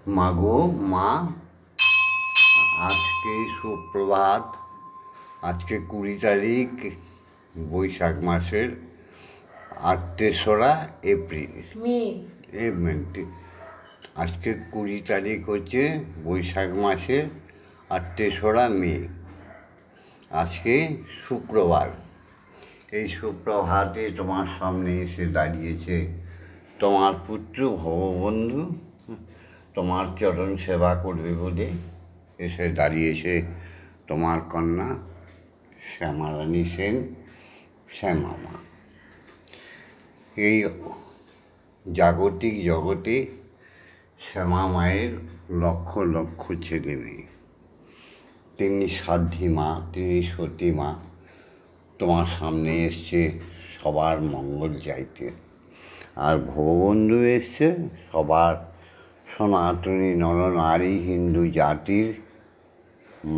মাগো মা, আজকে সুপ্রভাত। আজকে 20 তারিখ বৈশাখ মাসের ৩রা এপ্রিল আজকে 20 তারিখ হচ্ছে বৈশাখ মাসের ৩রা মে। আজকে শুক্রবার। এই সুপ্রভাতে তোমার সামনে এসে দাঁড়িয়েছে তোমার পুত্র ভববন্ধু, তোমার চরণ সেবা করবে বলে এসে দাঁড়িয়েছে তোমার কন্যা শ্যামারানী সেন, শ্যামামা। এই জাগতিক জগতে শ্যামা মায়ের লক্ষ লক্ষ ছেলে মেয়ে। তিনি সাধ্যী মা, তিনি সতী মা। তোমার সামনে এসছে সবার মঙ্গল চাইতে। আর ভববন্ধু এসছে সবার সনাতনী নরনারী হিন্দু জাতির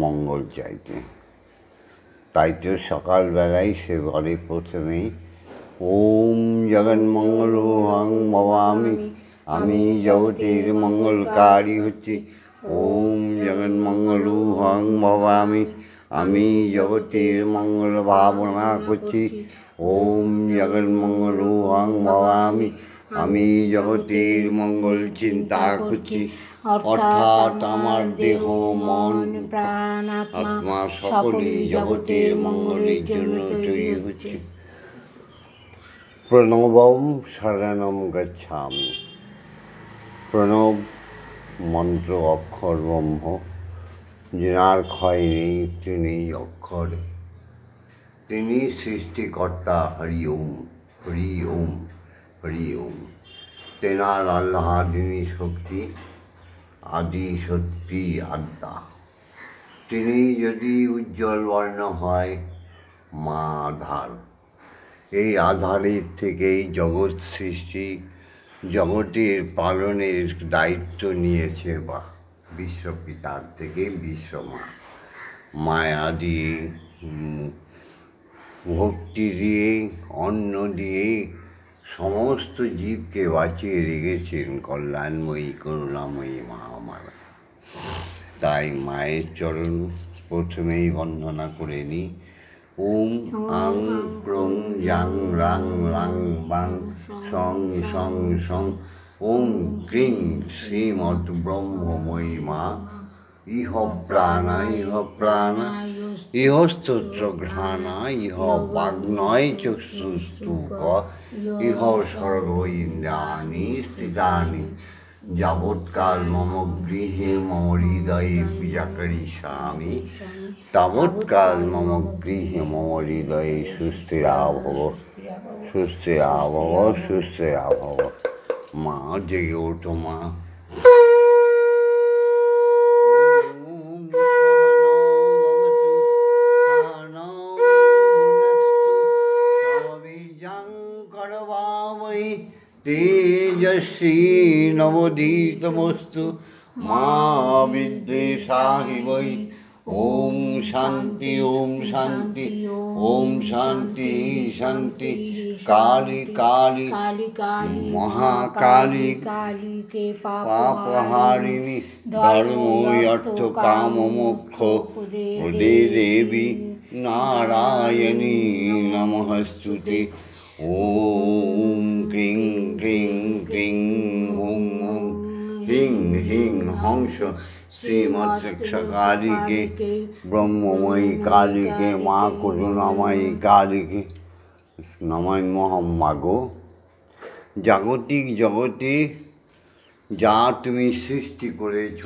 মঙ্গল চাইতে। তাই তো সকালবেলায় সে বলে প্রথমেই, ওম জগন্মঙ্গলং ভবামি, আমি জগতের মঙ্গলকারী হচ্ছি। ওম জগন্মঙ্গলং ভবামি, আমি জগতের মঙ্গল ভাবনা করছি। ওম জগন্মঙ্গলং ভবামি, আমি জগতের মঙ্গল চিন্তা করছি। অর্থাৎ আমার দেহ, মন, প্রাণ, আত্মা সকলেই জগতের মঙ্গলের জন্য তৈরি হচ্ছে। প্রণবম শরণম গচ্ছামি। প্রণব মন্ত্র অক্ষর ব্রহ্ম, যার ক্ষয় নেই, তিনি অক্ষর, তিনি সৃষ্টিকর্তা। হরি ওম, হরি ওম, হরি ওম। তেনার আল্লাহ, তিনি শক্তি, আদি সত্যি আদ্যা। তিনি যদি উজ্জ্বল বর্ণ হয়, মা আধার। এই আধারের থেকেই জগৎ সৃষ্টি, জগতের পালনের দায়িত্ব নিয়েছে বা বিশ্বপিতার থেকে বিশ্বমা। মায়া দিয়ে, ভক্তি দিয়ে, অন্ন দিয়ে সমস্ত জীবকে বাঁচিয়ে রেখেছেন কল্যাণময়ী করুণাময়ী মা আমার। তাই মায়ের চরণ প্রথমেই বন্দনা করে নিই। ওম আং প্রং জাং রাং লাং বাং সং সং সং। ওম ক্রিং শ্রীমৎ ব্রহ্মময়ী মা। ইহ প্রাণা, ইহ প্রাণা, ইহ স্তোত্র ঘ্রাণা, ইহ বাগ্নয় চক্ষুস্তুক, ইহ সর্ব ইন্দ্রিয়াণি স্থিতানি। যাবৎকাল মম গৃহে মম হৃদয়ে পূজা করিষ্যামি, তাবৎকাল মম গৃহে মম হৃদয়ে সুস্থিরা ভব, সুস্থিরা ভব, সুস্থিরা ভব। মা জেগে ওঠো মা। তেজস্বী নবোদিতমস্তু মা বিদ্বেষাহি বৈ। ওম শান্তি, ওম শান্তি, ওম শান্তি শান্তি। কালী কালী মহাকালী পাপহারিণী, ধর্ম অর্থ কাম মোক্ষ প্রদে দেবী নারায়ণী নমস্তুতে। ওম ক্রিং ক্রিং ক্রিং হুং হুং হিং হিং হংস শ্রীমৎসকালীকে, ব্রহ্মময়ী কালীকে, মা করুণাময়ী কালীকে নমঃ। মাগো, জাগতিক জগতে যা তুমি সৃষ্টি করেছ,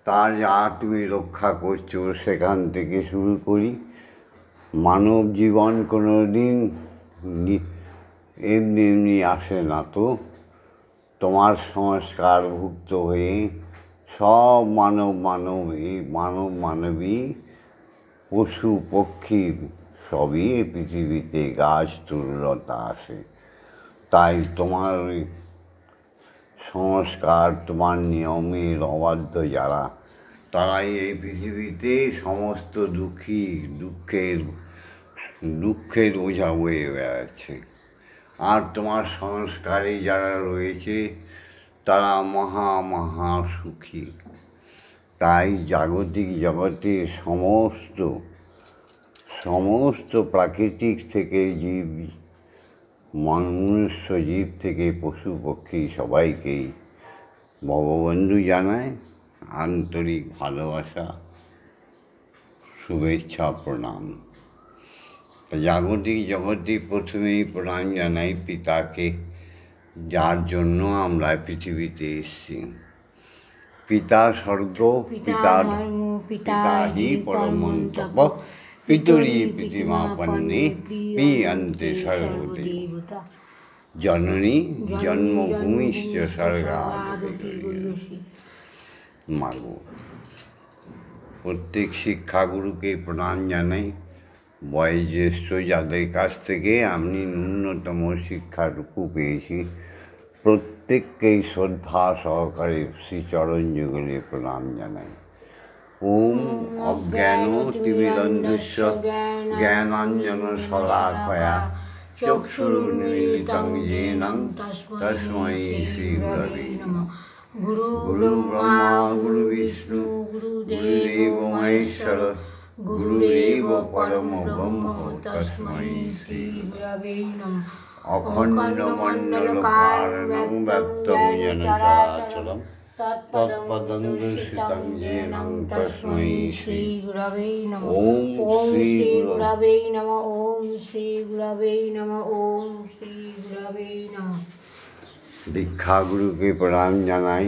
তার যা তুমি রক্ষা করছো, সেখান থেকে শুরু করি। মানব জীবন কোনো দিন এমনি এমনি আসে না তো। তোমার সংস্কারভুক্ত হয়ে সব মানবী, পশু পক্ষী সবই পৃথিবীতে, গাছ তরুলতা আসে। তাই তোমার সংস্কার, তোমার নিয়মের অবাধ্য যারা, তারাই এই পৃথিবীতে সমস্ত দুঃখের বোঝা বয়ে বেড়াচ্ছে। আর তোমার সংস্কারে যারা রয়েছে, তারা মহা সুখী। তাই জাগতিক জগতের সমস্ত প্রাকৃতিক থেকে জীব, মনুষ্য জীব থেকে পশু পক্ষী সবাইকেই ভগবন্ধু জানায় আন্তরিক ভালোবাসা, শুভেচ্ছা, প্রণাম। জাগতিক জগতে প্রথমেই প্রণাম জানাই পিতাকে, যার জন্য আমরা পৃথিবীতে এসেছি। পিতা স্বর্গ, পিতা ধর্ম, পিতা হি পরমং তপ, পিতরি প্রীতিমাপন্নে প্রিয়ন্তে সর্বদেবতা। জননী জন্মভূমিশ্চ স্বর্গাদপি। মাগো, প্রত্যেক শিক্ষাগুরুকে প্রণাম জানাই। বয়োজ্যেষ্ঠ যাদের কাছ থেকে আমি ন্যূনতম শিক্ষাটুকু পেয়েছি, প্রত্যেককেই শ্রদ্ধা সহকারে শ্রীচরণ যুগলে প্রণাম জানাই। ওম অজ্ঞান তিমিরন্ধস্য জ্ঞানাঞ্জন শলাকয়া চক্ষুরুন্মিলিতং येन তস্मै শ্রীগুরবে নমঃ। গুরু ব্রহ্মা গুরু বিষ্ণু গুরুদেব মহেশ্বর গুরুরেব পরম ব্রহ্ম তস্मै শ্রীগুরবে নমঃ। অখণ্ড মণ্ডল কারণং ব্যক্তং যেন চরাচরং তৎপদং দর্শিতং येन তস্मै শ্রীগুরবে নমঃ। ওম শ্রীগুরবে নমঃ। ওম শ্রীগুরবে নমঃ। ওম শ্রীগুরবে নমঃ। দীক্ষাগুরুকে প্রণাম জানাই,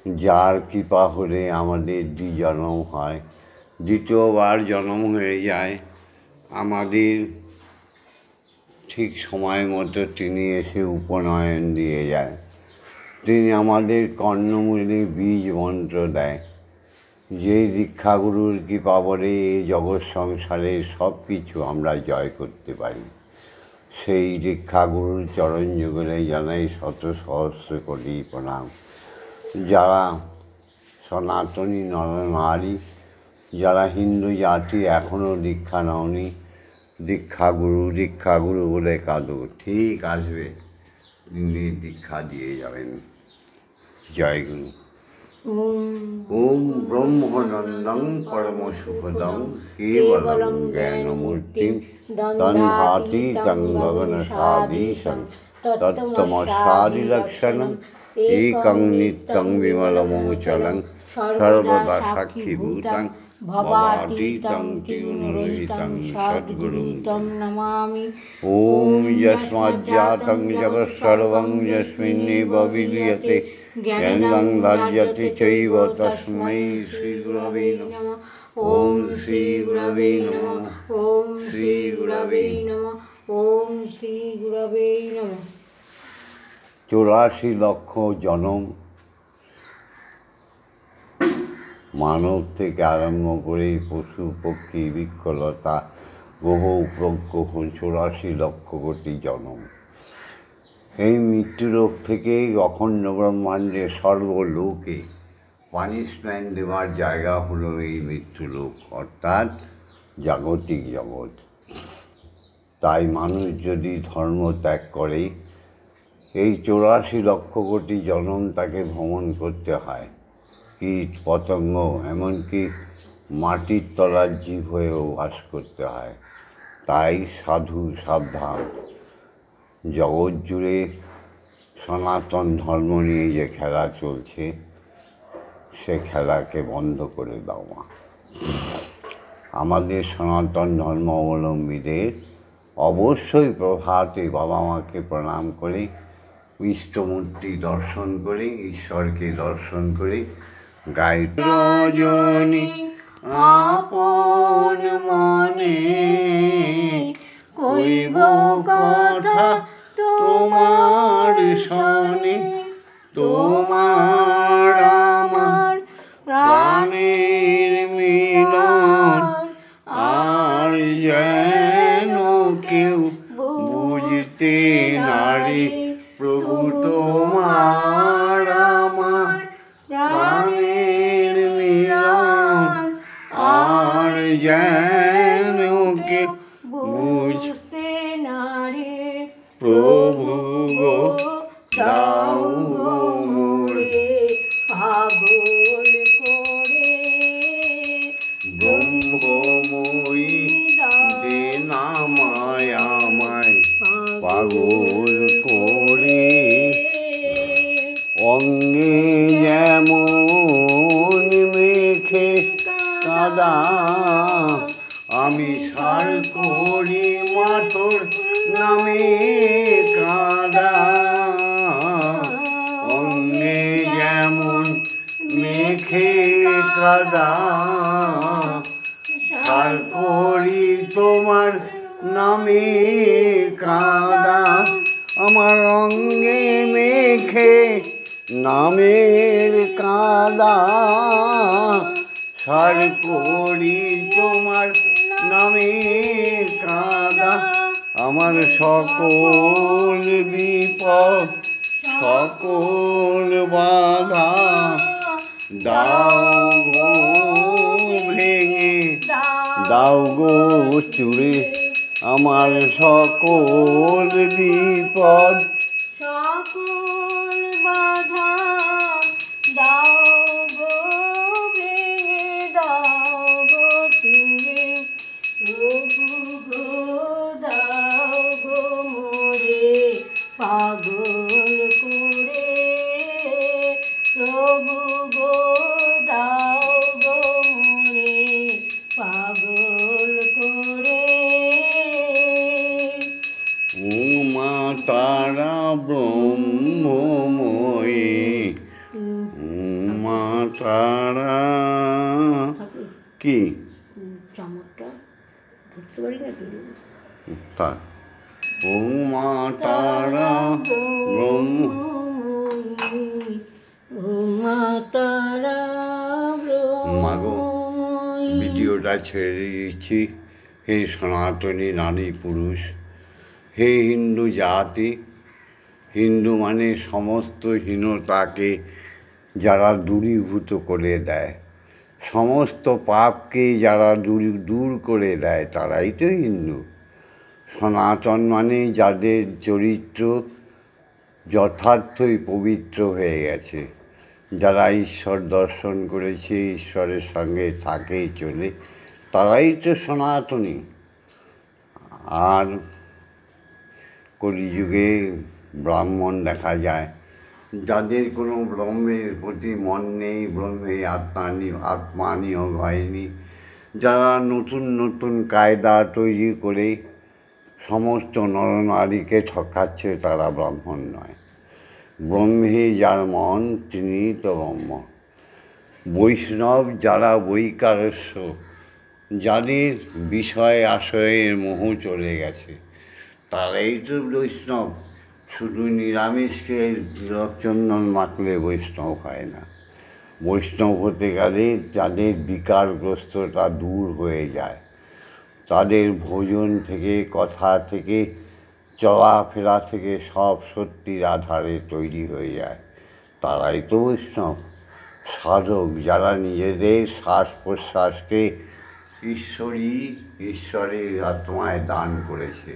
যার কৃপা হলে আমাদের জন্ম হয়, দ্বিতীয়বার জন্ম হয়ে যায়। আমাদের ঠিক সময় মতো তিনি এসে উপনয়ন দিয়ে যায়। তিনি আমাদের কর্ণমূলে বীজ মন্ত্র দেয়। যে দীক্ষাগুরুর কৃপা বলে এই জগৎ সংসারের সব কিছু আমরা জয় করতে পারি। সেই দীক্ষাগুরুর চরণ যুগলে জানাই শত সহস্র কোটি প্রণাম। যারা সনাতনী নরনারী, যারা হিন্দু জাতি এখনও দীক্ষা নাওনি, দীক্ষাগুরু বলে কাঁদো, ঠিক আসবে, তিনি দীক্ষা দিয়ে যাবেন। জয় গুরু। ওম ব্রহ্মানন্দং পরম সুখদং কেবলং জ্ঞানমূর্তিং দন্ধাতি তং গগনসাদীশং তত্তমসাদিলক্ষণং একং নিত্যং বিমলমোচলং সর্বদা সাক্ষীভূতং ভবাতীতং ত্রিগুণরহিতং সদ্গুরুং তং নমামি। ওম যস্মাজ্জাতং জগৎসর্বং যস্মিন্নেব বিলীয়তে জ্ঞানং ধার্যতে চৈব তস্मै শ্রীগুরবে নমঃ। ওম শ্রীগুরবে নমঃ। ওম শ্রীগুরবে নমঃ। ওম শ্রীগুরবে নমঃ। 84 লক্ষ জনম মানব থেকে আরম্ভ করে পশু পক্ষী বৃক্ষলতা গ্রহ উপগ্রহ 84 লক্ষ কোটি জনম। এই মৃত্যুলোক থেকে অখণ্ড ব্রহ্মাণ্ডের সর্বলোকে পানিশমেন্ট দেওয়ার জায়গা হলো এই মৃত্যুলোক, অর্থাৎ জাগতিক জগৎ। তাই মানুষ যদি ধর্ম ত্যাগ করে, এই 84 লক্ষ কোটি জনম তাকে ভ্রমণ করতে হয়। কীট পতঙ্গ, এমনকি মাটির তলার জীব হয়েও বাস করতে হয়। তাই সাধু সাবধান। জগৎ জুড়ে সনাতন ধর্ম নিয়ে যে খেলা চলছে, সে খেলাকে বন্ধ করে দাও মা। আমাদের সনাতন ধর্ম অবলম্বীদের অবশ্যই প্রভাতে বাবা মাকে প্রণাম করে, ইষ্টমূর্তি দর্শন করে, ঈশ্বরকে দর্শন করে গায়ত্রী রজনী আপন মনে কইব কথা তোমার শনে, তোমার আমার প্রাণের মিলন আর যেন কেউ বুঝতে নারে। প্রভু তোমার আমার প্রাণের মিলন আর যেন কেউ বুঝতে নারে। প্রভু গো দাও গো অঙ্গে যেমন মেখে কাদা, আমি সার করি মাতর নামে কাদা। অঙ্গে যেমন মেখে কাদা, সার করি তোমার নামে কাদা। আমার অঙ্গে মেখে নামের কাদা, সার করি তোমার নামে কাদা। আমার সকল বিপদ সকল বাধা দাও গো ভেঙে, দাও গো চুড়ে। আমার সকল বিপদ সকল বাধা দাও গো ভেঙে, দাও গো চুড়ে। প্রভু গো দাও গো মোরে পাগল করে, প্রভু গো দাও গো মোরে পাগল করে। মা তারা ব্রহ্মময়ী, মা তারা কি চামচটা ধরতে পারি না তা, ও মা তারা ব্রহ্মময়ী, ও মা তারা মাগো ব্রহ্মময়ী। ভিডিওটা ছেড়ে দিচ্ছি। হে সনাতনী নারী পুরুষ, হে হিন্দু জাতি, হিন্দু মানে সমস্ত হীনতাকে যারা দূরীভূত করে দেয়, সমস্ত পাপকে যারা দূর করে দেয়, তারাই তো হিন্দু। সনাতন মানে যাদের চরিত্র যথার্থই পবিত্র হয়ে গেছে, যারা ঈশ্বর দর্শন করেছে, ঈশ্বরের সঙ্গে থাকে চলে, তারাই তো সনাতনী। আর কলিযুগে ব্রাহ্মণ দেখা যায় যাদের কোনো ব্রহ্মের প্রতি মন নেই, ব্রহ্মে আত্মা নিয়োগ হয়নি, যারা নতুন নতুন কায়দা তৈরি করে সমস্ত নরনারীকে ঠকাচ্ছে, তারা ব্রাহ্মণ নয়। ব্রহ্মে যার মন তিনি তো ব্রহ্ম। বৈষ্ণব যারা বৈকারস্য, যাদের বিষয় আশয়ের মোহ চলে গেছে, তারাই তো বৈষ্ণব। শুধু নিরামিষকে তিলক চন্দন মাখলে বৈষ্ণব হয় না। বৈষ্ণব হতে গেলে যাদের বিকারগ্রস্ততা দূর হয়ে যায়, তাদের ভোজন থেকে, কথা থেকে, চলাফেরা থেকে সব সত্যির আধারে তৈরি হয়ে যায়, তারাই তো বৈষ্ণব। সাধক যারা নিজেদের শ্বাস প্রশ্বাসকে ঈশ্বরের আত্মায় দান করেছে,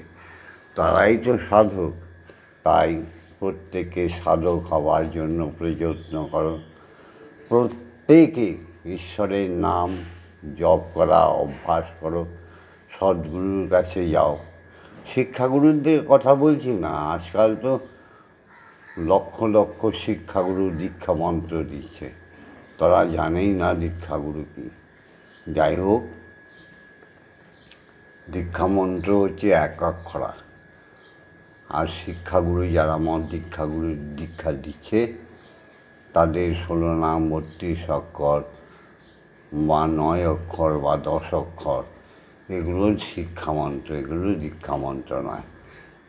তারাই তো সাধক। তাই প্রত্যেকে সাধক হওয়ার জন্য প্রযত্ন করো। প্রত্যেকে ঈশ্বরের নাম জপ করা অভ্যাস করো, সদ্গুরুর কাছে যাও। শিক্ষাগুরুদের কথা বলছি না, আজকাল তো লক্ষ লক্ষ শিক্ষাগুরু দীক্ষা মন্ত্র দিচ্ছে, তারা জানেই না দীক্ষাগুরু কী। যাই হোক, দীক্ষামন্ত্র হচ্ছে এক অক্ষরা। আর শিক্ষাগুরু যারা দীক্ষাগুরু দীক্ষা দিচ্ছে, তাদের 16 নাম 32 অক্ষর বা 9 অক্ষর বা 10 অক্ষর, এগুলো শিক্ষামন্ত্র, এগুলো দীক্ষামন্ত্র নয়।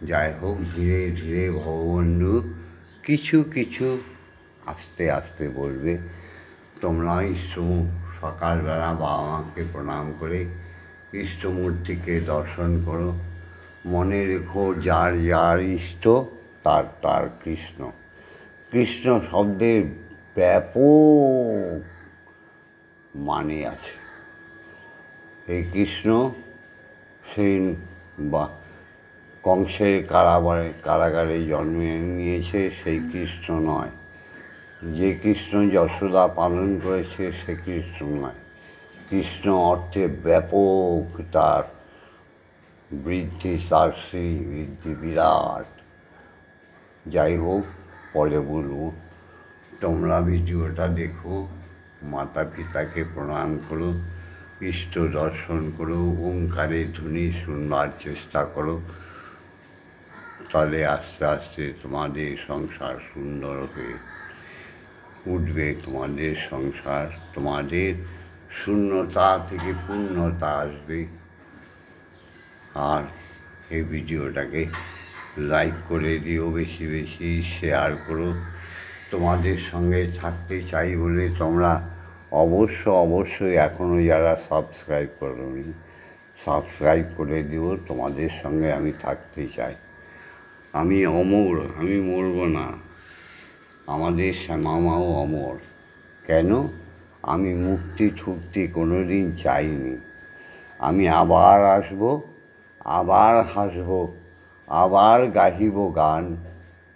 যাই হোক, ধীরে ধীরে ভগবন্ধু কিছু কিছু আস্তে আস্তে বলবে। তোমরা সকালবেলা বাবা মাকে প্রণাম করে ইষ্টমূর্তিকে দর্শন করো। মনে রেখো, যার যার ইষ্ট তার তার কৃষ্ণ। কৃষ্ণ শব্দের ব্যাপক মানে আছে। এই কৃষ্ণ সেই কংসের কারাগারে জন্ম নিয়েছে সেই কৃষ্ণ নয়। যে কৃষ্ণ যশোদা পালন করেছে সে কৃষ্ণ নয়। কৃষ্ণ অর্থে ব্যাপক, তার বৃদ্ধি, তার বৃদ্ধি বিরাট। যাই হোক, পরে বলব। তোমরা ভিডিওটা দেখো, মাতা পিতাকে প্রণাম করো, ইষ্ট দর্শন করো, ওঙ্কারে ধ্বনি শুনবার চেষ্টা করো, তাহলে আস্তে আস্তে তোমাদের সংসার সুন্দর হয়ে উঠবে। তোমাদের সংসার, তোমাদের শূন্যতা থেকে পূর্ণতা আসবে। আর এই ভিডিওটাকে লাইক করে দিও, বেশি বেশি শেয়ার করো। তোমাদের সঙ্গে থাকতে চাই বলে তোমরা অবশ্যই এখনও যারা সাবস্ক্রাইব করোনি সাবস্ক্রাইব করে দিও। তোমাদের সঙ্গে আমি থাকতে চাই। আমি অমর, আমি মরব না। আমাদের শ্যামামাও অমর। কেন? আমি মুক্তি ঠুক্তি কোনো দিন চাইনি। আমি আবার আসব, আবার হাসব, আবার গাহিব গান,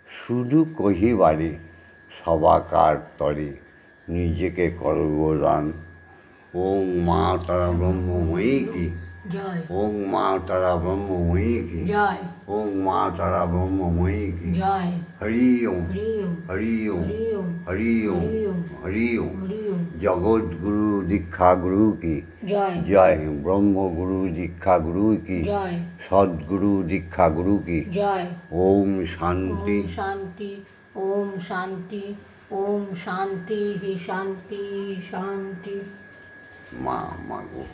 শুধু কহিবারে সবাকার তরে নিজেকে করব দান। ওং মা তারা ব্রহ্মময়ী কি জয়। ওং মা তারা ব্রহ্মময়ী কি জয়। ওং মা তারা ব্রহ্মময়ী কি জয়। হরি ওম হরি ওম। হরি ওম হরি ওম। হরি ওম হরি ওম। হরি ওম। হরি ওম। জগৎগুরু দীক্ষা গুরু কি জয়। জয়। ব্রহ্মগুরু দীক্ষা গুরু কি জয়। সদ্গুরু দীক্ষা গুরু কি জয়। ওম শান্তি। ওম শান্তি। ওম শান্তি। ওম শান্তি হি শান্তি শান্তি। মা মাগো।